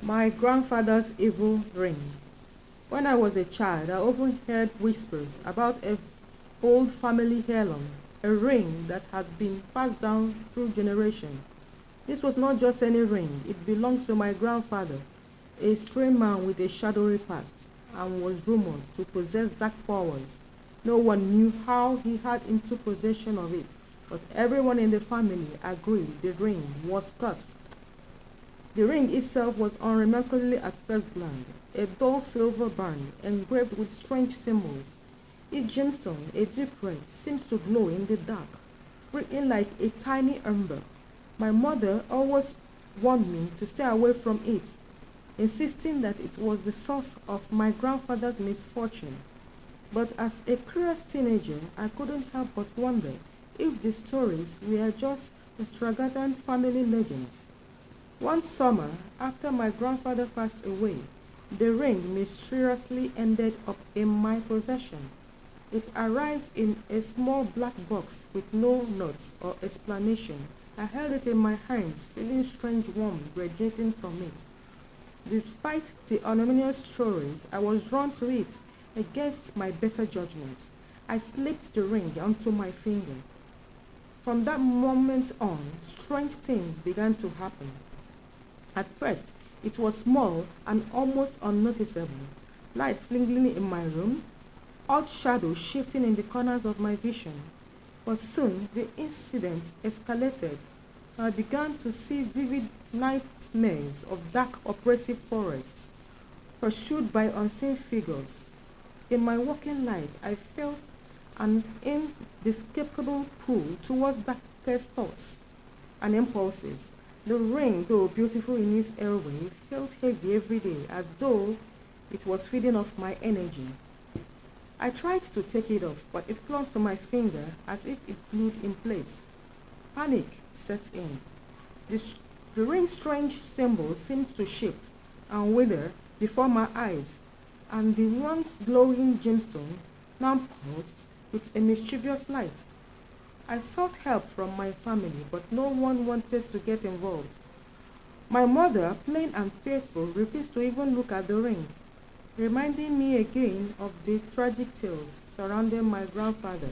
My grandfather's evil ring. When I was a child, I often heard whispers about an old family heirloom, a ring that had been passed down through generations. This was not just any ring, it belonged to my grandfather, a strange man with a shadowy past, and was rumored to possess dark powers. No one knew how he had into possession of it, but everyone in the family agreed the ring was cursed. The ring itself was unremarkable at first glance, a dull silver band engraved with strange symbols. Each gemstone, a deep red, seems to glow in the dark, creating like a tiny ember. My mother always warned me to stay away from it, insisting that it was the source of my grandfather's misfortune. But as a curious teenager, I couldn't help but wonder if the stories were just extravagant family legends. One summer, after my grandfather passed away, the ring mysteriously ended up in my possession. It arrived in a small black box with no notes or explanation. I held it in my hands, feeling strange warmth radiating from it. Despite the ominous stories, I was drawn to it against my better judgment. I slipped the ring onto my finger. From that moment on, strange things began to happen. At first, it was small and almost unnoticeable. Light flickering in my room, odd shadows shifting in the corners of my vision. But soon the incident escalated. I began to see vivid nightmares of dark, oppressive forests, pursued by unseen figures. In my waking life, I felt an inescapable pull towards darkest thoughts and impulses. The ring, though beautiful in its own way, felt heavy every day as though it was feeding off my energy. I tried to take it off, but it clung to my finger as if it glued in place. Panic set in. The ring's strange symbol seemed to shift and wither before my eyes, and the once glowing gemstone now pulsed with a mischievous light. I sought help from my family, but no one wanted to get involved. My mother, plain and faithful, refused to even look at the ring, reminding me again of the tragic tales surrounding my grandfather.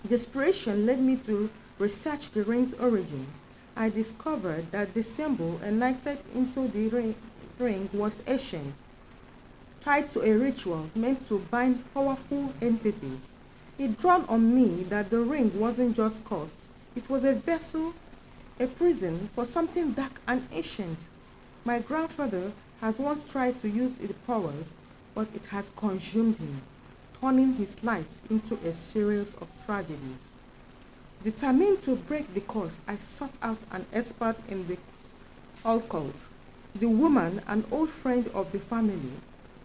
Desperation led me to research the ring's origin. I discovered that the symbol enacted into the ring was ancient, tied to a ritual meant to bind powerful entities. It dawned on me that the ring wasn't just cursed, it was a vessel, a prison for something dark and ancient. My grandfather has once tried to use its powers, but it has consumed him, turning his life into a series of tragedies. Determined to break the curse, I sought out an expert in the occult. The woman, an old friend of the family,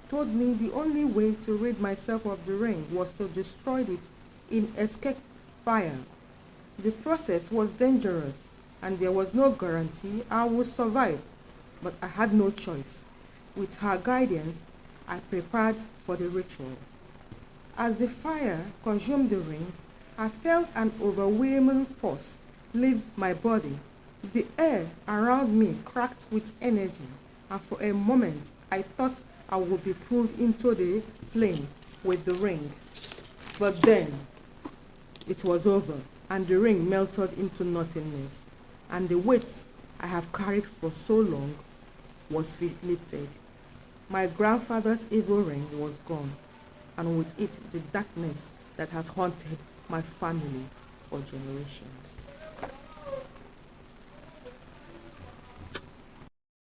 told me the only way to rid myself of the ring was to destroy it in escape fire. The process was dangerous, and there was no guarantee I would survive, but I had no choice. With her guidance, I prepared for the ritual. As the fire consumed the ring, I felt an overwhelming force leave my body. The air around me cracked with energy, and for a moment I thought I would be pulled into the flame with the ring. But then it was over, and the ring melted into nothingness, and the weight I have carried for so long was lifted. My grandfather's evil ring was gone, and with it the darkness that has haunted my family for generations.